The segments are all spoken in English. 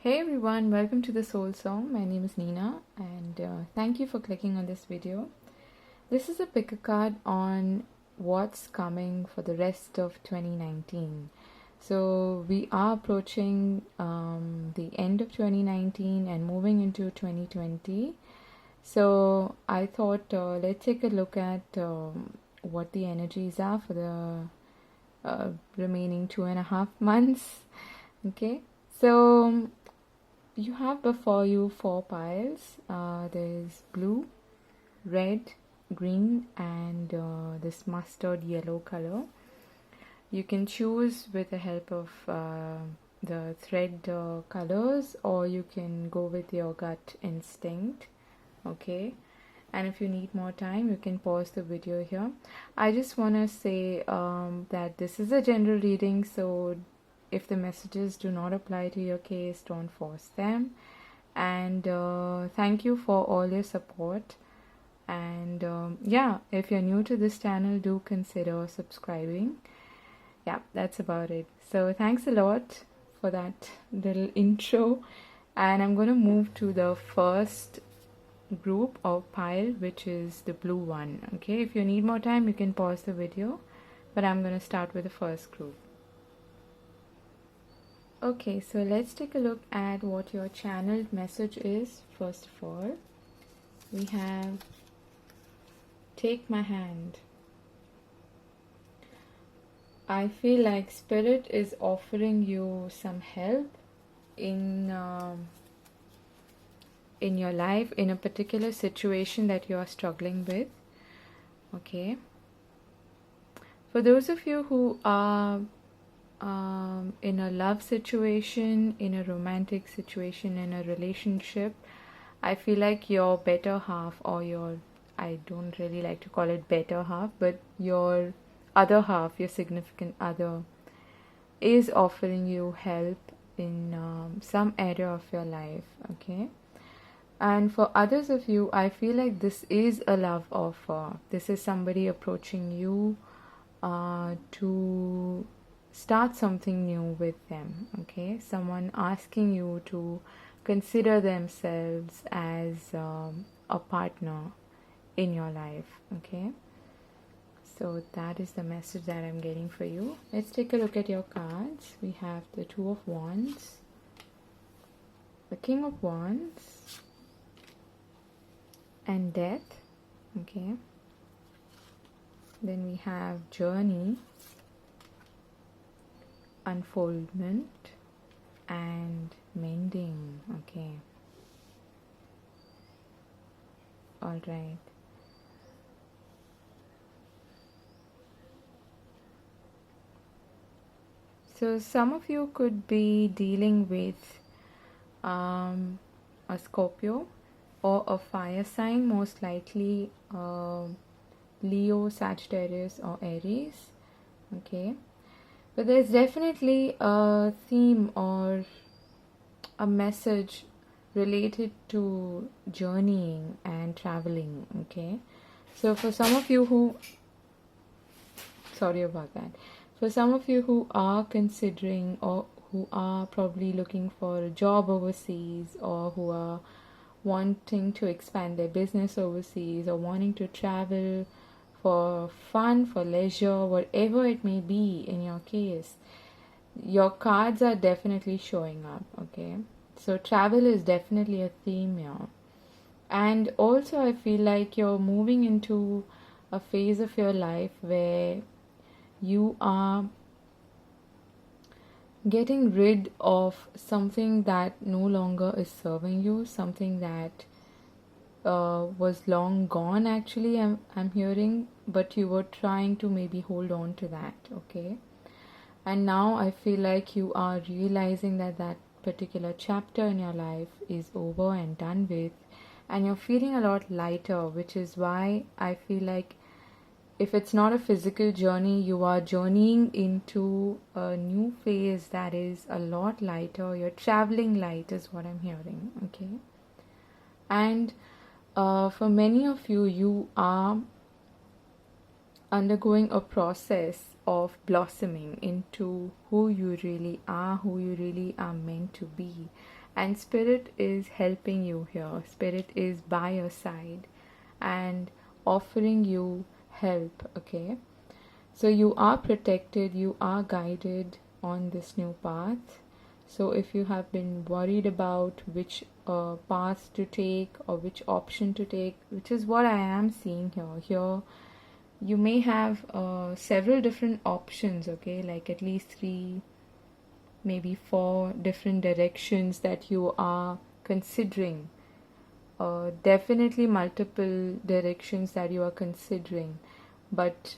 Hey everyone, welcome to the Soul Song. My name is Nina and thank you for clicking on this video. This is a pick a card on what's coming for the rest of 2019. So we are approaching the end of 2019 and moving into 2020. So I thought let's take a look at what the energies are for the remaining 2.5 months. Okay, so you have before you 4 piles. There's blue, red, green, and this mustard yellow color. You can choose with the help of the thread colors, or you can go with your gut instinct. Okay, and if you need more time, you can pause the video here. I just want to say that this is a general reading, so if the messages do not apply to your case, don't force them. And thank you for all your support. And yeah, if you're new to this channel, do consider subscribing. Yeah, that's about it. So thanks a lot for that little intro. And I'm going to move to the first group or pile, which is the blue one. Okay, if you need more time, you can pause the video, but I'm going to start with the first group. Okay, so let's take a look at what your channeled message is. First of all, we have take my hand. I feel like Spirit is offering you some help in your life, in a particular situation that you are struggling with. Okay, for those of you who are in a love situation, in a romantic situation, in a relationship, I feel like your better half, or I don't really like to call it better half, but your other half, your significant other, is offering you help in some area of your life. Okay, and for others of you, I feel like this is a love offer. This is somebody approaching you to start something new with them. Okay, someone asking you to consider themselves as a partner in your life. Okay, so that is the message that I'm getting for you. Let's take a look at your cards. We have the Two of Wands, the King of Wands, and Death. Okay, then we have Journey, Unfoldment, and Mending. Okay, all right. So some of you could be dealing with a Scorpio or a fire sign, most likely Leo, Sagittarius, or Aries. Okay, but there's definitely a theme or a message related to journeying and traveling. Okay, so for some of you who, sorry about that, for some of you who are considering or who are probably looking for a job overseas, or who are wanting to expand their business overseas, or wanting to travel for fun, for leisure, whatever it may be in your case, your cards are definitely showing up. Okay, so travel is definitely a theme here. And also I feel like you're moving into a phase of your life where you are getting rid of something that no longer is serving you, something that was long gone. Actually, I'm hearing, but you were trying to maybe hold on to that. Okay, and now I feel like you are realizing that that particular chapter in your life is over and done with, and you're feeling a lot lighter, which is why I feel like if it's not a physical journey, you are journeying into a new phase that is a lot lighter. You're traveling light is what I'm hearing. Okay, and for many of you, you are undergoing a process of blossoming into who you really are meant to be. And Spirit is helping you here. Spirit is by your side and offering you help, okay? So you are protected, you are guided on this new path. So if you have been worried about which path to take or which option to take, which is what I am seeing here you may have several different options, okay, like at least 3, maybe 4 different directions that you are considering. Definitely multiple directions that you are considering, but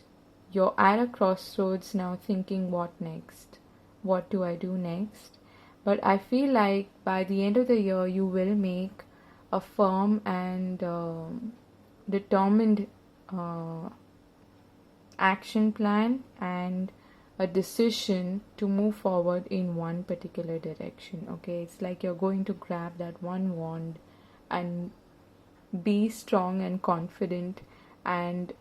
you're at a crossroads now thinking, what next? What do I do next? But I feel like by the end of the year you will make a firm and determined action plan and a decision to move forward in one particular direction, okay? It's like you're going to grab that one wand and be strong and confident and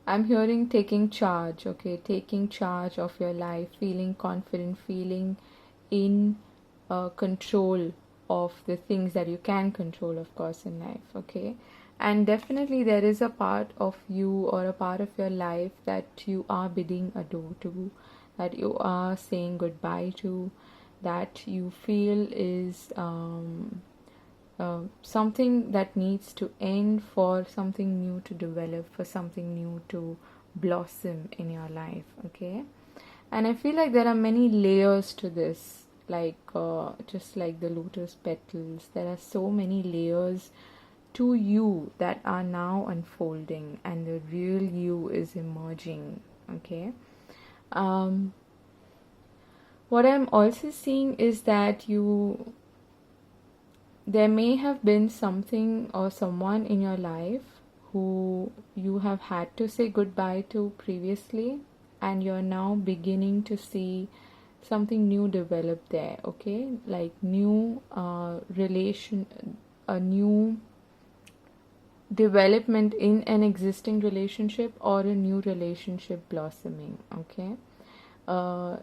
I'm hearing taking charge, okay? Taking charge of your life, feeling confident, feeling in control of the things that you can control, of course, in life, okay? And definitely there is a part of you or a part of your life that you are bidding adieu to, that you are saying goodbye to, that you feel is something that needs to end for something new to develop, for something new to blossom in your life, okay? And I feel like there are many layers to this, like just like the lotus petals, there are so many layers to you that are now unfolding and the real you is emerging, okay? What I'm also seeing is that there may have been something or someone in your life who you have had to say goodbye to previously, and you're now beginning to see something new develop there, okay? Like new a new development in an existing relationship or a new relationship blossoming, okay?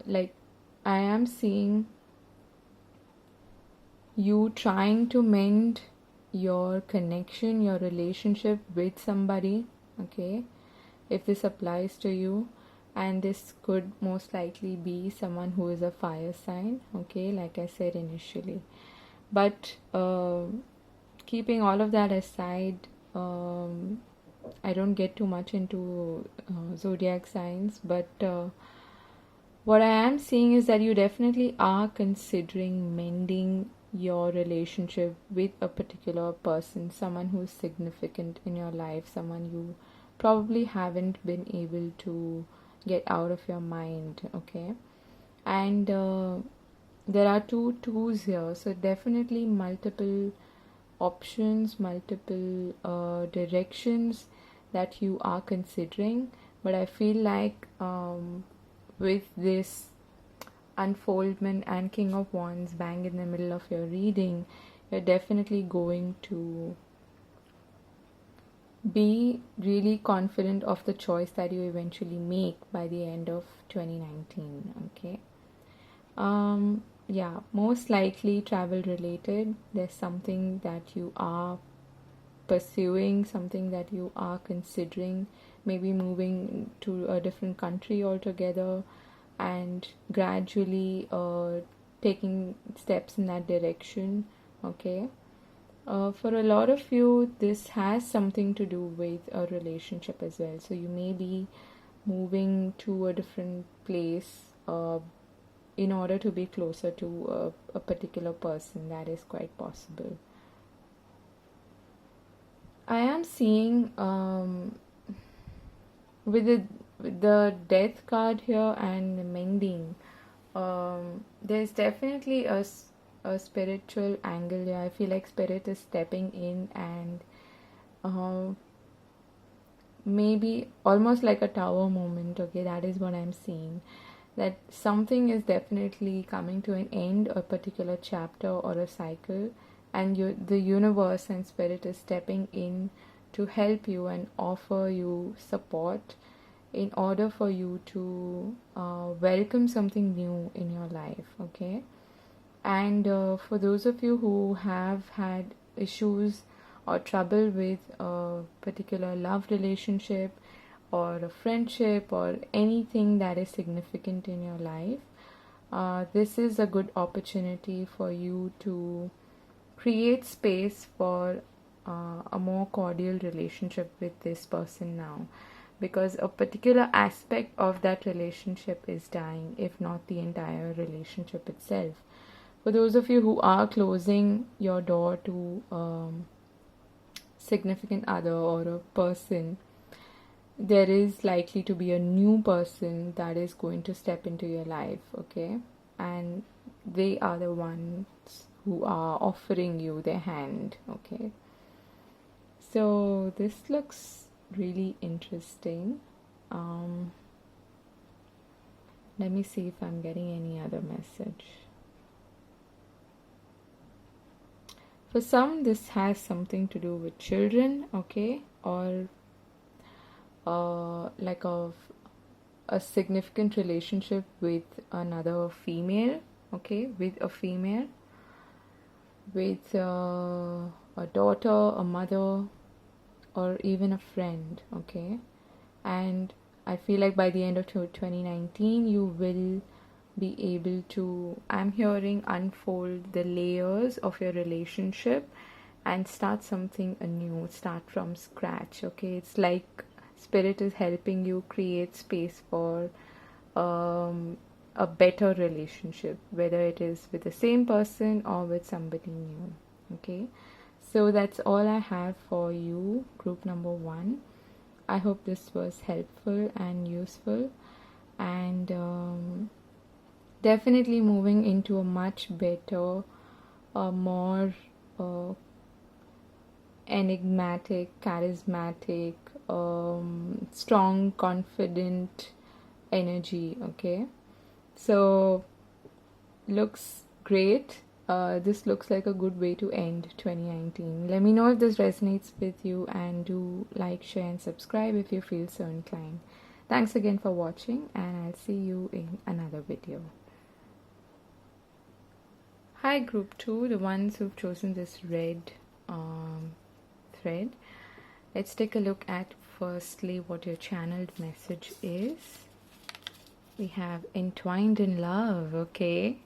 Like I am seeing you trying to mend your connection, your relationship with somebody, okay? If this applies to you, and this could most likely be someone who is a fire sign, okay, like I said initially. But keeping all of that aside, I don't get too much into zodiac signs, but what I am seeing is that you definitely are considering mending your relationship with a particular person, someone who is significant in your life, someone you probably haven't been able to get out of your mind, okay? And there are 2 twos here, so definitely multiple options, multiple directions that you are considering. But I feel like with this unfoldment and King of Wands bang in the middle of your reading, you're definitely going to be really confident of the choice that you eventually make by the end of 2019, okay? Yeah, most likely travel related. There's something that you are pursuing, something that you are considering, maybe moving to a different country altogether and gradually taking steps in that direction, okay? For a lot of you, this has something to do with a relationship as well. So you may be moving to a different place in order to be closer to a particular person. That is quite possible. I am seeing with the death card here and the mending, there's definitely a spiritual angle here. I feel like spirit is stepping in and maybe almost like a tower moment, okay? That is what I'm seeing, that something is definitely coming to an end, a particular chapter or a cycle, and the universe and spirit is stepping in to help you and offer you support in order for you to welcome something new in your life, okay? And for those of you who have had issues or trouble with a particular love relationship or a friendship or anything that is significant in your life, this is a good opportunity for you to create space for a more cordial relationship with this person now, because a particular aspect of that relationship is dying, if not the entire relationship itself. For those of you who are closing your door to significant other or a person, there is likely to be a new person that is going to step into your life, okay? And they are the ones who are offering you their hand, okay? So this looks really interesting. Let me see if I'm getting any other message. For some, this has something to do with children, okay, or like a significant relationship with another female, okay, with a female, with a daughter, a mother, or even a friend, okay. And I feel like by the end of 2019, you will be able to, I'm hearing, unfold the layers of your relationship and start something anew, start from scratch, okay. It's like Spirit is helping you create space for a better relationship, whether it is with the same person or with somebody new, okay. So that's all I have for you, group number 1. I hope this was helpful and useful, and definitely moving into a much better, more enigmatic, charismatic, strong, confident energy, okay. So looks great. This looks like a good way to end 2019. Let me know if this resonates with you, and do like, share and subscribe if you feel so inclined. Thanks again for watching, and I'll see you in another video. Hi group 2, the ones who've chosen this red thread. Let's take a look at firstly what your channeled message is. We have entwined in love, okay.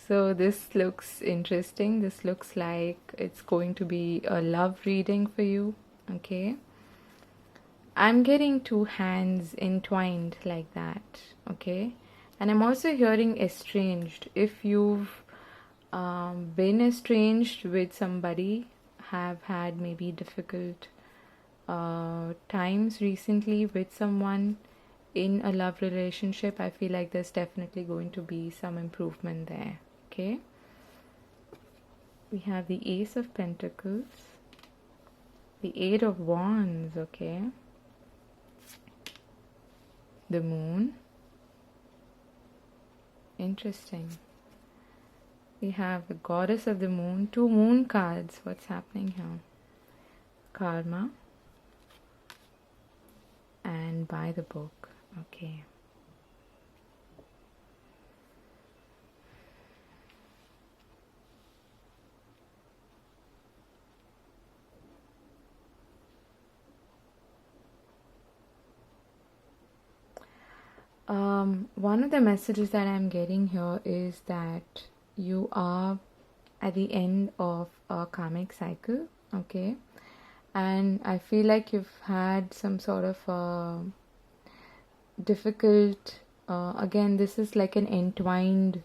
So this looks interesting. This looks like it's going to be a love reading for you, okay. I'm getting 2 hands entwined like that, okay. And I'm also hearing estranged. If you've been estranged with somebody, have had maybe difficult times recently with someone in a love relationship, I feel like there's definitely going to be some improvement there, okay. We have the Ace of Pentacles, the 8 of Wands, okay, the Moon. Interesting. We have the Goddess of the Moon, 2 Moon cards. What's happening here? Karma and By the Book, okay. One of the messages that I'm getting here is that you are at the end of a karmic cycle, okay, and I feel like you've had some sort of difficult, again this is like an entwined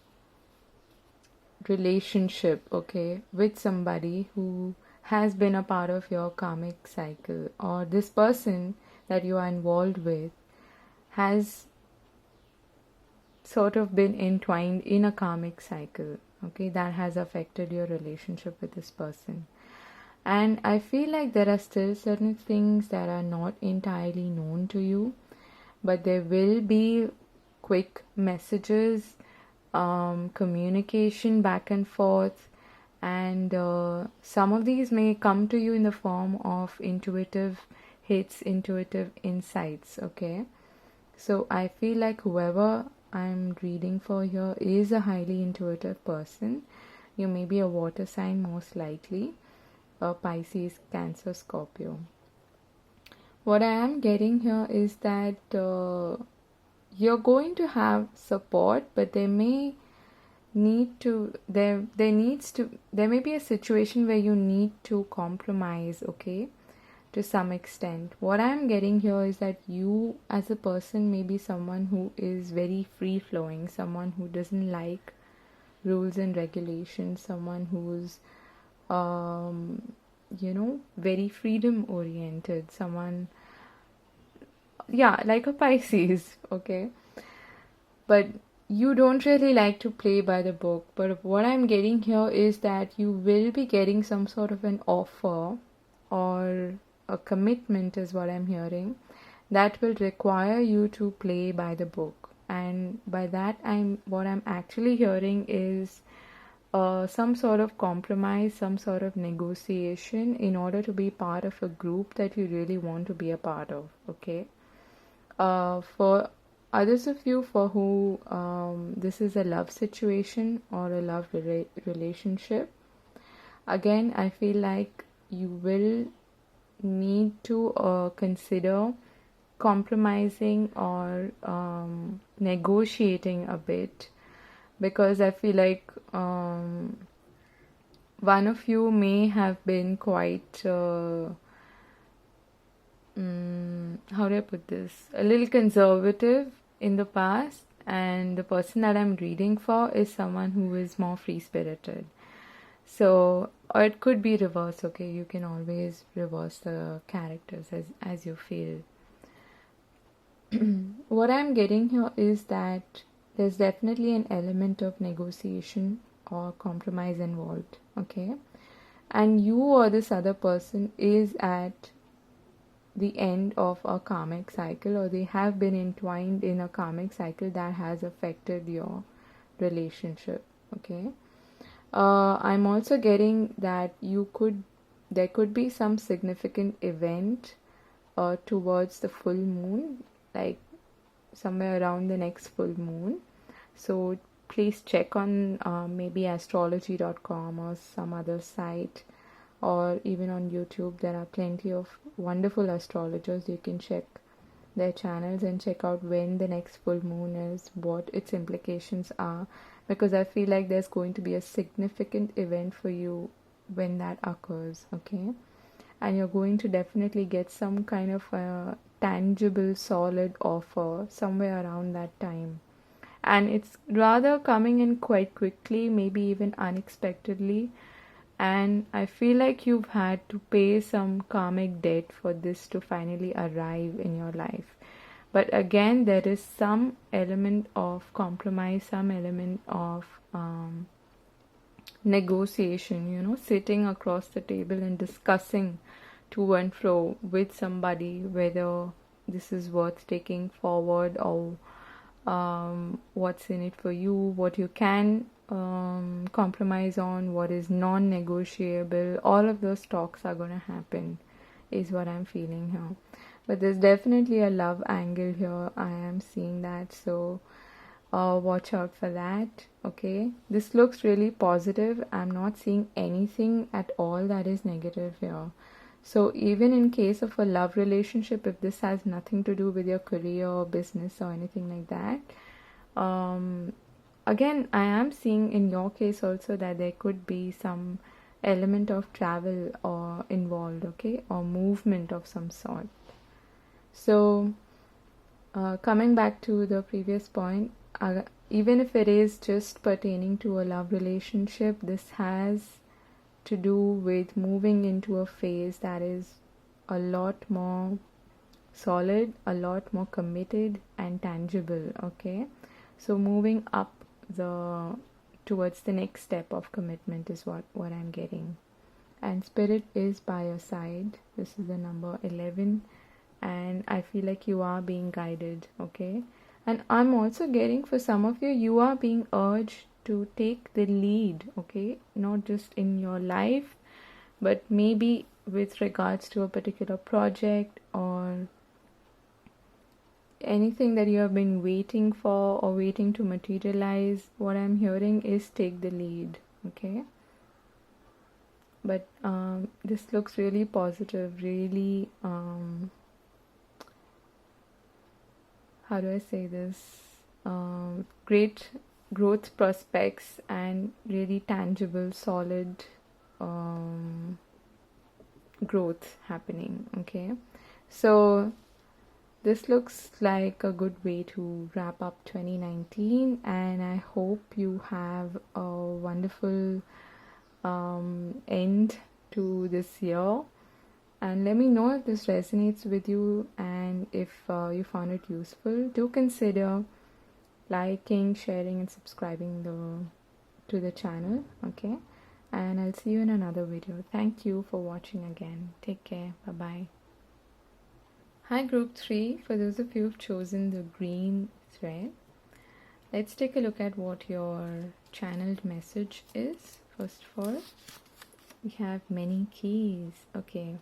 relationship, okay, with somebody who has been a part of your karmic cycle, or this person that you are involved with has sort of been entwined in a karmic cycle, okay, that has affected your relationship with this person. And I feel like there are still certain things that are not entirely known to you, but there will be quick messages, communication back and forth, and some of these may come to you in the form of intuitive hits, intuitive insights. Okay, so I feel like whoever I'm reading for here is a highly intuitive person. You may be a water sign, most likely a Pisces, Cancer, Scorpio. What I am getting here is that you're going to have support, but there may be a situation where you need to compromise, okay, to some extent. What I'm getting here is that you as a person may be someone who is very free flowing, someone who doesn't like rules and regulations, someone who's very freedom oriented, someone, yeah, like a Pisces, okay, but you don't really like to play by the book. But what I'm getting here is that you will be getting some sort of an offer or a commitment, is what I'm hearing, that will require you to play by the book. And by that, what I'm actually hearing is some sort of compromise, some sort of negotiation in order to be part of a group that you really want to be a part of. Okay, for others of you for who this is a love situation or a love relationship, again, I feel like you will need to consider compromising or negotiating a bit, because I feel like one of you may have been quite how do I put this? A little conservative in the past, and the person that I'm reading for is someone who is more free spirited. So, or it could be reverse, okay? You can always reverse the characters as you feel. What I'm getting here is that there's definitely an element of negotiation or compromise involved, okay? And you or this other person is at the end of a karmic cycle, or they have been entwined in a karmic cycle that has affected your relationship, okay? I'm also getting that there could be some significant event towards the full moon, like somewhere around the next full moon. So please check on maybe astrology.com or some other site, or even on YouTube. There are plenty of wonderful astrologers. You can check their channels and check out when the next full moon is, what its implications are, because I feel like there's going to be a significant event for you when that occurs, okay? And you're going to definitely get some kind of a tangible, solid offer somewhere around that time. And it's rather coming in quite quickly, maybe even unexpectedly. And I feel like you've had to pay some karmic debt for this to finally arrive in your life. But again, there is some element of compromise, some element of negotiation, sitting across the table and discussing to and fro with somebody whether this is worth taking forward, or what's in it for you, what you can compromise on, what is non-negotiable. All of those talks are going to happen, is what I'm feeling here. But there's definitely a love angle here. I am seeing that, so watch out for that. Okay, this looks really positive. I'm not seeing anything at all that is negative here. So even in case of a love relationship, if this has nothing to do with your career or business or anything like that, again, I am seeing in your case also that there could be some element of travel or involved, okay, or movement of some sort. So coming back to the previous point, even if it is just pertaining to a love relationship, this has to do with moving into a phase that is a lot more solid, a lot more committed and tangible, okay? So moving up towards the next step of commitment is what I'm getting. And spirit is by your side. This is the number 11, and I feel like you are being guided, okay? And I'm also getting, for some of you, you are being urged to take the lead, okay? Not just in your life, but maybe with regards to a particular project or anything that you have been waiting for or waiting to materialize. What I'm hearing is take the lead, okay? But this looks really positive, really, how do I say this? Great growth prospects and really tangible, solid growth happening, okay? So this looks like a good way to wrap up 2019, and I hope you have a wonderful end to this year. And let me know if this resonates with you, and if you found it useful. Do consider liking, sharing, and subscribing to the channel, okay? And I'll see you in another video. Thank you for watching again. Take care. Bye bye. Hi group 3, for those of you who've chosen the green thread, let's take a look at what your channeled message is. First of all, we have many keys. Okay,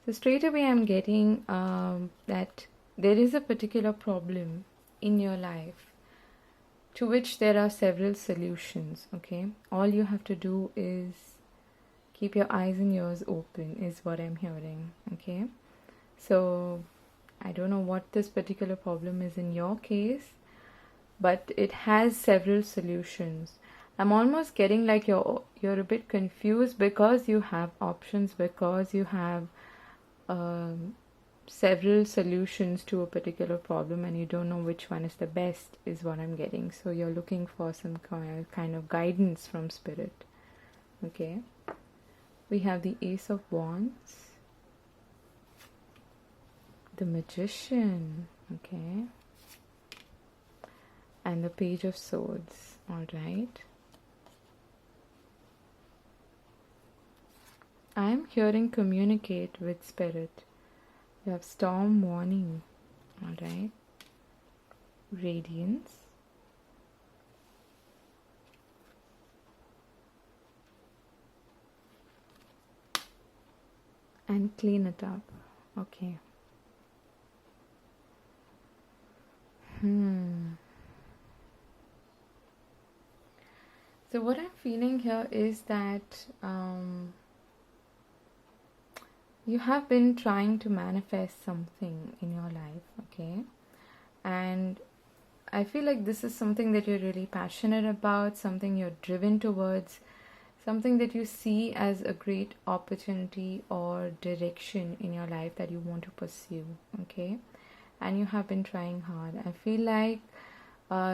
so straight away I'm getting that there is a particular problem in your life to which there are several solutions, okay? All you have to do is keep your eyes and ears open is what I'm hearing, okay? So I don't know what this particular problem is in your case, but it has several solutions. I'm almost getting like you're a bit confused because you have options, because you have several solutions to a particular problem and you don't know which one is the best, is what I'm getting. So you're looking for some kind of guidance from spirit, okay? We have the Ace of Wands, the Magician, okay, and the Page of Swords. All right, I am hearing communicate with spirit. You have Storm Warning, all right, Radiance, and Clean It Up, okay. So what I'm feeling here is that you have been trying to manifest something in your life, okay? And I feel like this is something that you're really passionate about, something you're driven towards, something that you see as a great opportunity or direction in your life that you want to pursue, okay? And you have been trying hard. I feel like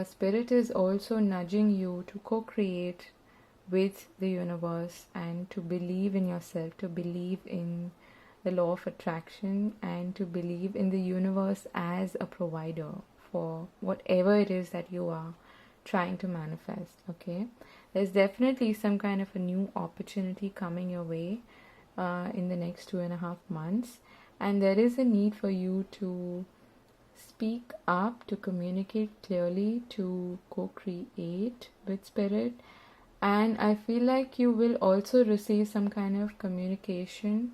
Spirit is also nudging you to co-create with the universe and to believe in yourself, to believe in the law of attraction, and to believe in the universe as a provider for whatever it is that you are trying to manifest, okay? There's definitely some kind of a new opportunity coming your way in the next 2.5 months, and there is a need for you to speak up, to communicate clearly, to co-create with spirit. And I feel like you will also receive some kind of communication,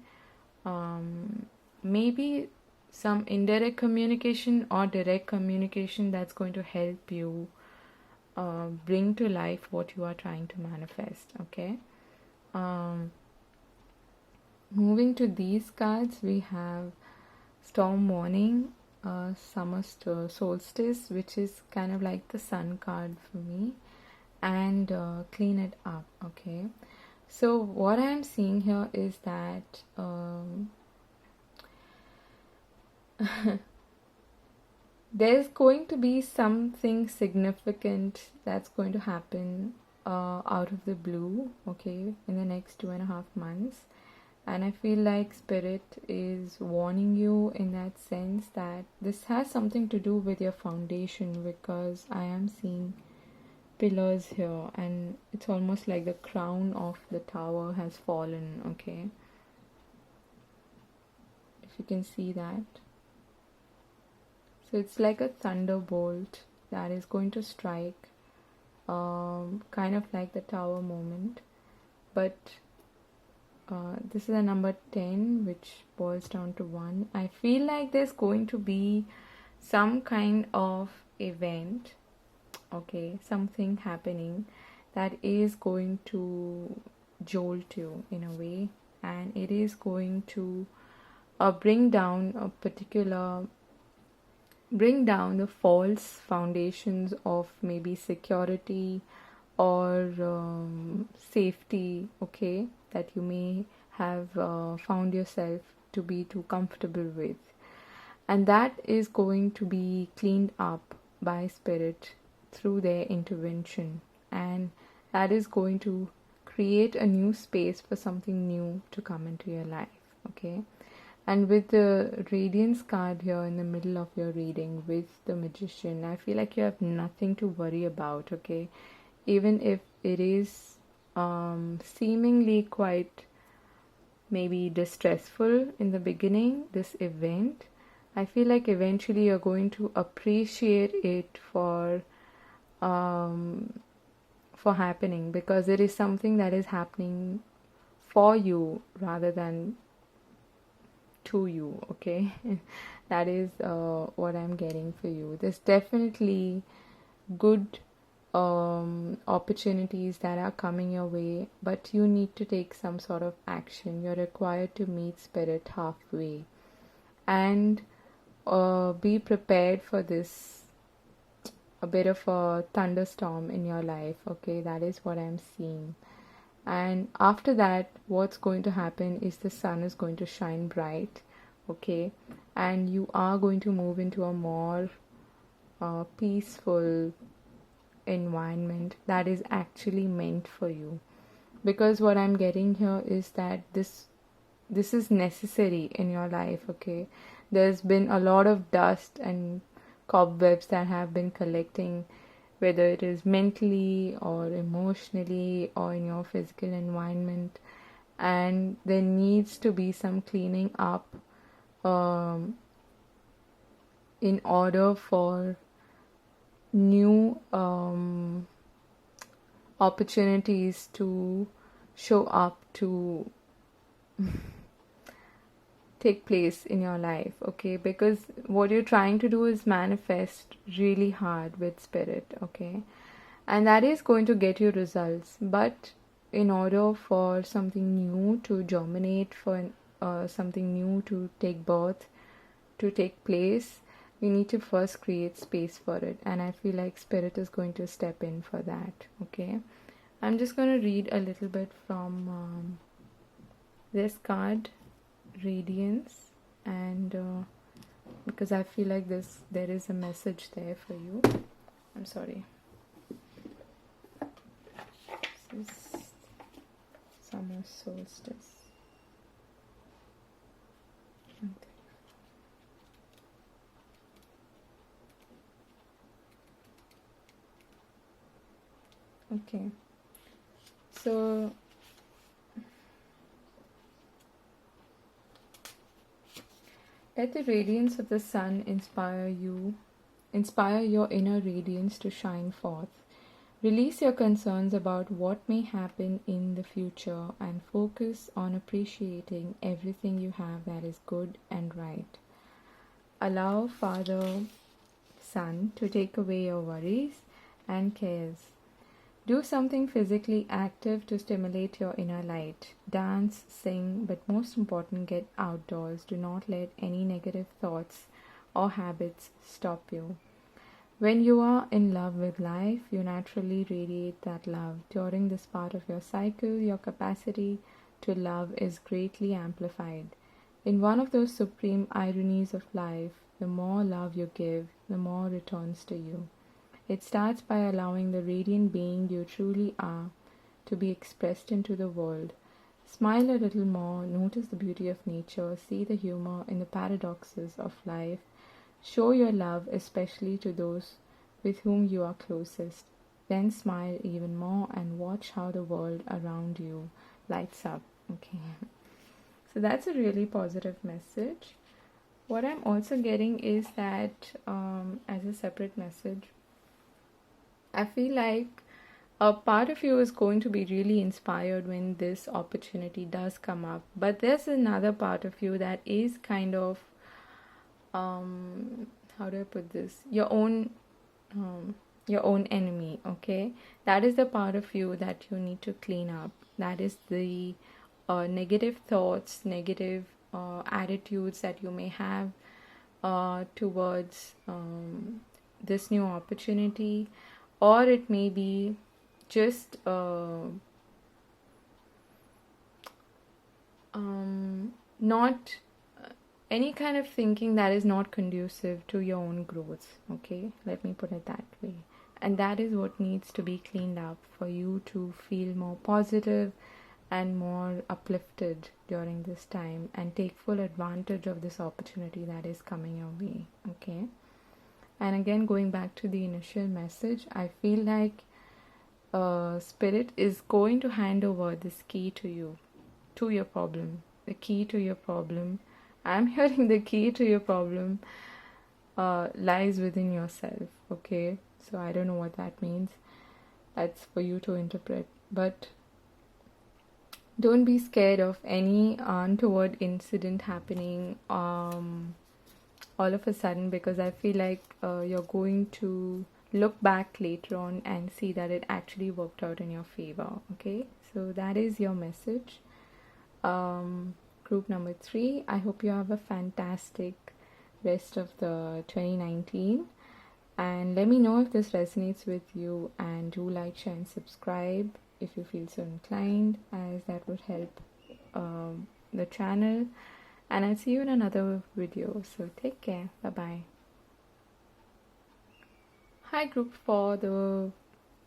maybe some indirect communication or direct communication that's going to help you bring to life what you are trying to manifest, okay? Moving to these cards, we have Storm Warning, Summer Solstice, which is kind of like the Sun card for me, and Clean It Up, okay? So what I'm seeing here is that there's going to be something significant that's going to happen out of the blue, okay, in the next 2.5 months. And I feel like Spirit is warning you in that sense that this has something to do with your foundation, because I am seeing pillars here and it's almost like the crown of the tower has fallen, okay? If you can see that. So it's like a thunderbolt that is going to strike kind of like the tower moment, but this is a number 10, which boils down to 1. I feel like there's going to be some kind of event, okay, something happening that is going to jolt you in a way, and it is going to bring down the false foundations of maybe security or safety, okay, that you may have found yourself to be too comfortable with. And that is going to be cleaned up by Spirit through their intervention. And that is going to create a new space for something new to come into your life, okay? And with the Radiance card here in the middle of your reading with the Magician, I feel like you have nothing to worry about, okay? Even if it is seemingly quite maybe distressful in the beginning, this event, I feel like eventually you're going to appreciate it for happening, because it is something that is happening for you rather than to you, okay? That is what I'm getting for you. There's definitely good opportunities that are coming your way, but you need to take some sort of action. You're required to meet Spirit halfway and be prepared for this, a bit of a thunderstorm in your life, okay? That is what I'm seeing. And after that, what's going to happen is the sun is going to shine bright, okay? And you are going to move into a more peaceful environment that is actually meant for you. Because what I'm getting here is that this is necessary in your life, okay? There's been a lot of dust and cobwebs that have been collecting, whether it is mentally or emotionally or in your physical environment, and there needs to be some cleaning up in order for new opportunities to show up, to take place in your life, okay? Because what you're trying to do is manifest really hard with Spirit, okay? And that is going to get you results, but in order for something new to germinate, for something new to take birth, to take place, we need to first create space for it. And I feel like Spirit is going to step in for that, okay? I'm just going to read a little bit from this card, Radiance, and because I feel like there is a message there for you. I'm sorry. This is summer solstice. Okay, so let the radiance of the sun inspire your inner radiance to shine forth. Release your concerns about what may happen in the future and focus on appreciating everything you have that is good and right. Allow Father Sun to take away your worries and cares. Do something physically active to stimulate your inner light. Dance, sing, but most important, get outdoors. Do not let any negative thoughts or habits stop you. When you are in love with life, you naturally radiate that love. During this part of your cycle, your capacity to love is greatly amplified. In one of those supreme ironies of life, the more love you give, the more returns to you. It starts by allowing the radiant being you truly are to be expressed into the world. Smile a little more, notice the beauty of nature, see the humor in the paradoxes of life. Show your love especially to those with whom you are closest. Then smile even more and watch how the world around you lights up. Okay. So that's a really positive message. What I'm also getting is that as a separate message, I feel like a part of you is going to be really inspired when this opportunity does come up, but there's another part of you that is kind of how do I put this, your own enemy. Okay, that is the part of you that you need to clean up. That is the negative thoughts, negative attitudes that you may have towards this new opportunity, or it may be just not any kind of thinking that is not conducive to your own growth. Okay, let me put it that way. And that is what needs to be cleaned up for you to feel more positive and more uplifted during this time and take full advantage of this opportunity that is coming your way. Okay, and again, going back to the initial message, I feel like Spirit is going to hand over this key to you, to your problem, the key to your problem. I'm hearing the key to your problem lies within yourself. Okay, so I don't know what that means. That's for you to interpret. But don't be scared of any untoward incident happening all of a sudden, because I feel like you're going to look back later on and see that it actually worked out in your favor. Okay, so that is your message. Group number 3, I hope you have a fantastic rest of the 2019, and let me know if this resonates with you, and do like, share and subscribe if you feel so inclined, as that would help the channel. And I'll see you in another video, so take care. Bye bye. Hi group, for the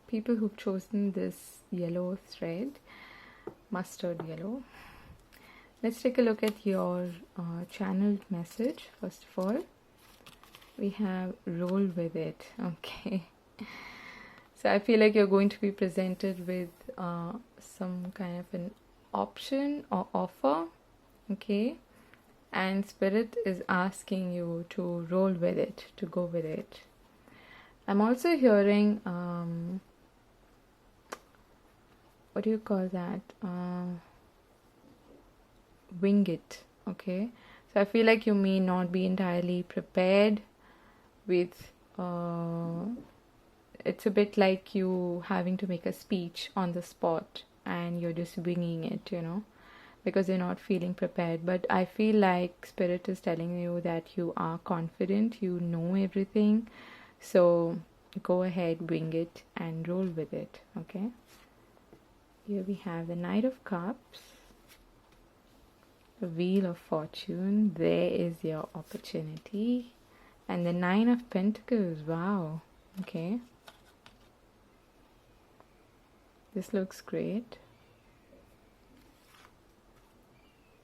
people who've chosen this yellow thread, mustard yellow, let's take a look at your channeled message. First of all, we have roll with it. Okay, so I feel like you're going to be presented with some kind of an option or offer. Okay, and Spirit is asking you to roll with it, to go with it. I'm also hearing what do you call that, wing it. Okay, so I feel like you may not be entirely prepared with it's a bit like you having to make a speech on the spot and you're just winging it, because you're not feeling prepared. But I feel like Spirit is telling you that you are confident, you know everything, so go ahead, wing it and roll with it. Okay, here we have the Knight of Cups, the Wheel of Fortune, there is your opportunity, and the Nine of Pentacles. Wow, okay, this looks great.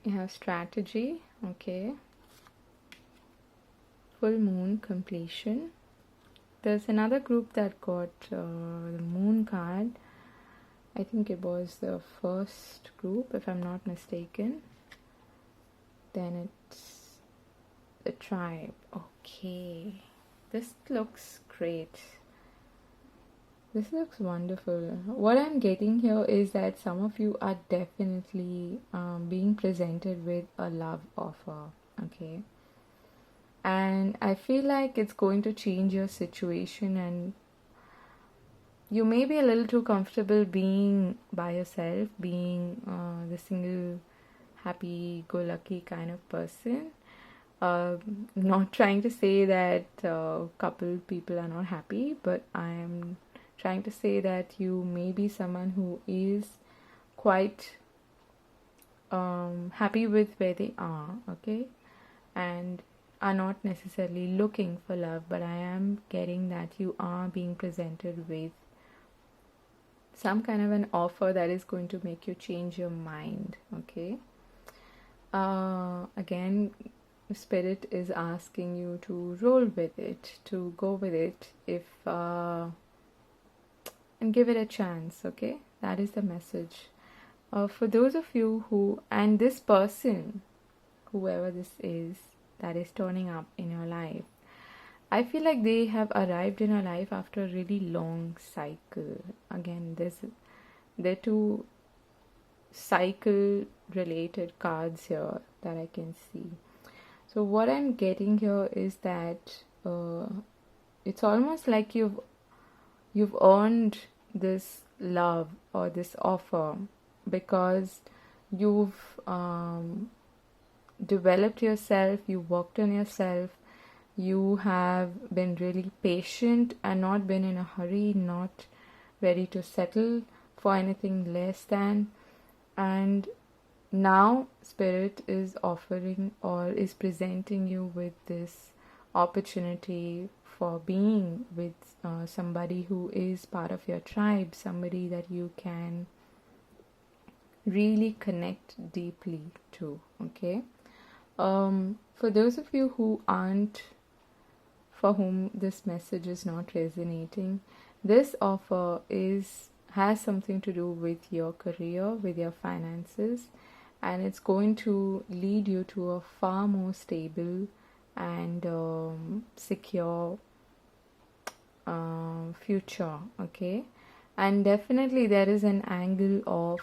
You have strategy. Okay, full moon, completion. There's another group that got the moon card. I think it was the first group, if I'm not mistaken. Then it's the tribe. Okay, this looks great. This looks wonderful. What I'm getting here is that some of you are definitely being presented with a love offer. Okay, and I feel like it's going to change your situation, and you may be a little too comfortable being by yourself, being the single happy-go-lucky kind of person. Not trying to say that couple people are not happy, but I am trying to say that you may be someone who is quite happy with where they are. Okay, and are not necessarily looking for love, but I am getting that you are being presented with some kind of an offer that is going to make you change your mind. Okay, again, Spirit is asking you to roll with it, to go with it, if and give it a chance. Okay, that is the message. For those of you who, and this person, whoever this is that is turning up in your life, I feel like they have arrived in our life after a really long cycle. Again, there are two cycle related cards here that I can see. So what I'm getting here is that it's almost like you've earned this love or this offer because you've developed yourself, you worked on yourself, you have been really patient and not been in a hurry, not ready to settle for anything less than. And now Spirit is offering or is presenting you with this opportunity for being with somebody who is part of your tribe, somebody that you can really connect deeply to. Okay. For those of you who aren't, for whom this message is not resonating, this offer has something to do with your career, with your finances, and it's going to lead you to a far more stable and secure future. Okay. And definitely there is an angle of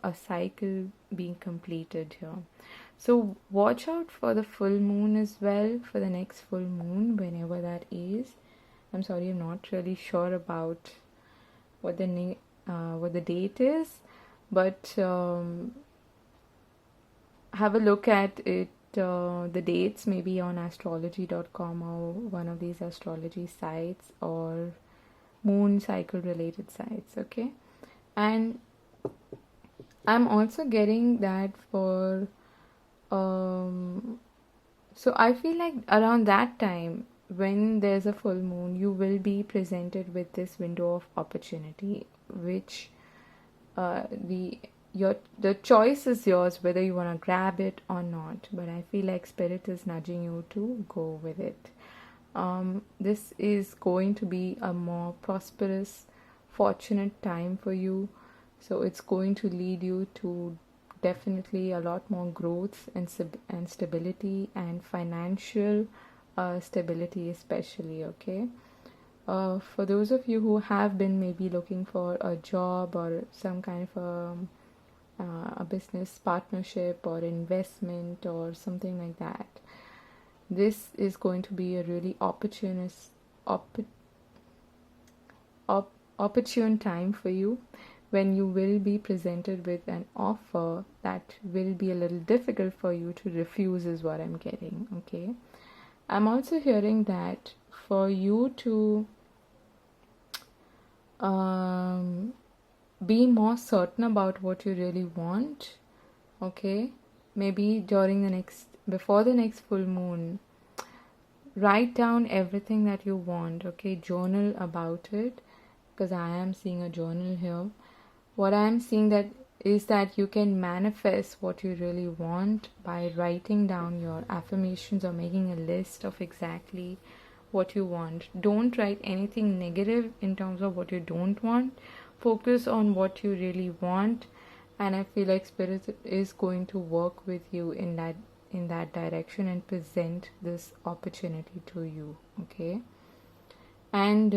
a cycle being completed here. So watch out for the full moon as well, for the next full moon, whenever that is. I'm sorry, I'm not really sure about what the date is, but have a look at it. The dates maybe on astrology.com or one of these astrology sites or moon cycle related sites. Okay. And I'm also getting that for so I feel like around that time when there's a full moon, you will be presented with this window of opportunity, which the choice is yours whether you want to grab it or not. But I feel like Spirit is nudging you to go with it. This is going to be a more prosperous, fortunate time for you. So it's going to lead you to definitely a lot more growth and stability and financial stability especially. Okay. For those of you who have been maybe looking for a job or some kind of a business partnership or investment or something like that, this is going to be a really opportune time for you, when you will be presented with an offer that will be a little difficult for you to refuse, is what I'm getting. Okay. I'm also hearing that for you to be more certain about what you really want, okay, maybe before the next full moon, write down everything that you want. Okay, journal about it, because I am seeing a journal here. What I am seeing is that you can manifest what you really want by writing down your affirmations or making a list of exactly what you want. Don't write anything negative in terms of what you don't want. Focus on what you really want, and I feel like Spirit is going to work with you in that direction and present this opportunity to you. Okay. And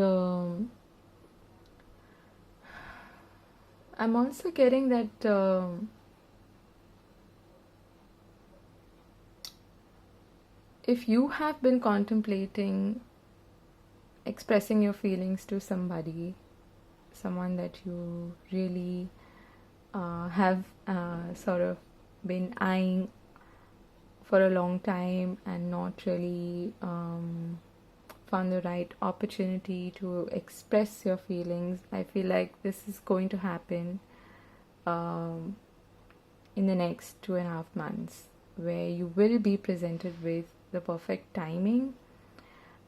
I'm also getting that if you have been contemplating expressing your feelings to someone that you really have sort of been eyeing for a long time and not really found the right opportunity to express your feelings, I feel like this is going to happen in the next 2.5 months, where you will be presented with the perfect timing,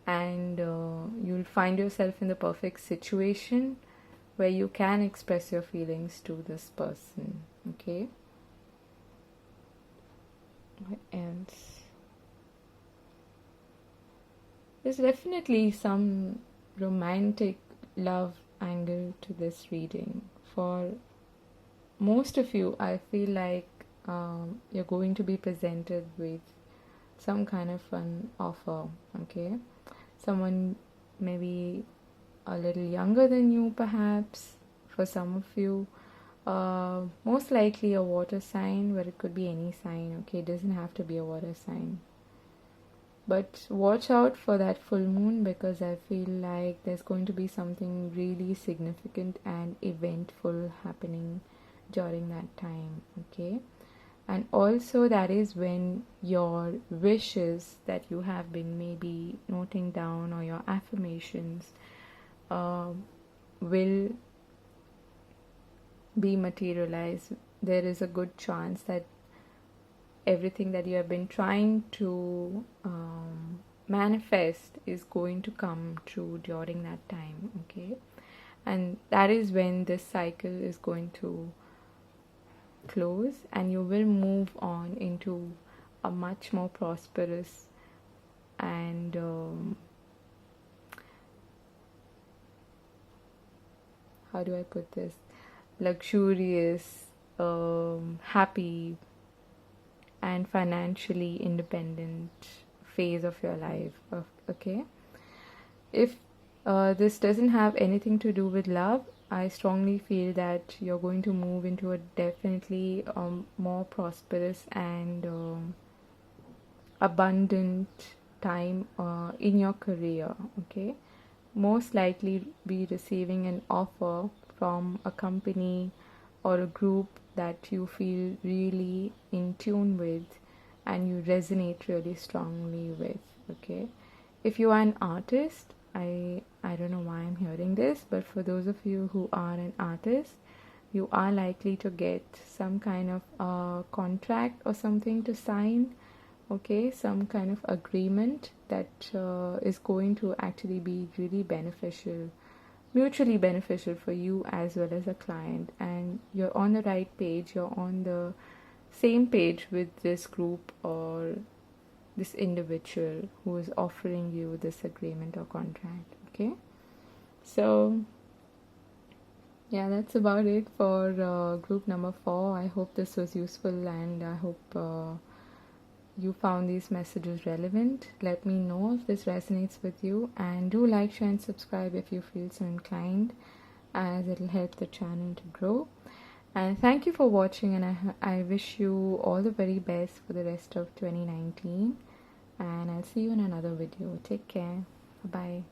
and you'll find yourself in the perfect situation where you can express your feelings to this person. Okay. What else? There's definitely some romantic love angle to this reading. For most of you, I feel like you're going to be presented with some kind of an offer. Okay. someone maybe a little younger than you, perhaps, for some of you. Most likely a water sign, but it could be any sign, okay? It doesn't have to be a water sign. But watch out for that full moon, because I feel like there's going to be something really significant and eventful happening during that time, okay? And also, that is when your wishes that you have been maybe noting down, or your affirmations, will be materialized. There is a good chance that everything that you have been trying to manifest is going to come true during that time, okay? And that is when this cycle is going to close, and you will move on into a much more prosperous and how do I put this, luxurious, happy and financially independent phase of your life, okay? If this doesn't have anything to do with love, I strongly feel that you're going to move into a definitely more prosperous and abundant time in your career, okay? Most likely be receiving an offer from a company or a group that you feel really in tune with and you resonate really strongly with, okay? If you are an artist, I don't know why I'm hearing this, but for those of you who are an artist, you are likely to get some kind of contract or something to sign, okay? Some kind of agreement that is going to actually be really beneficial, mutually beneficial for you as well as a client. And you're on the right page, you're on the same page with this group or this individual who is offering you this agreement or contract, okay? So yeah, that's about it for group number 4. I hope this was useful, and I hope you found these messages relevant. Let me know if this resonates with you, and do like, share and subscribe if you feel so inclined, as it'll help the channel to grow. And thank you for watching, and I wish you all the very best for the rest of 2019, and I'll see you in another video. Take care. Bye.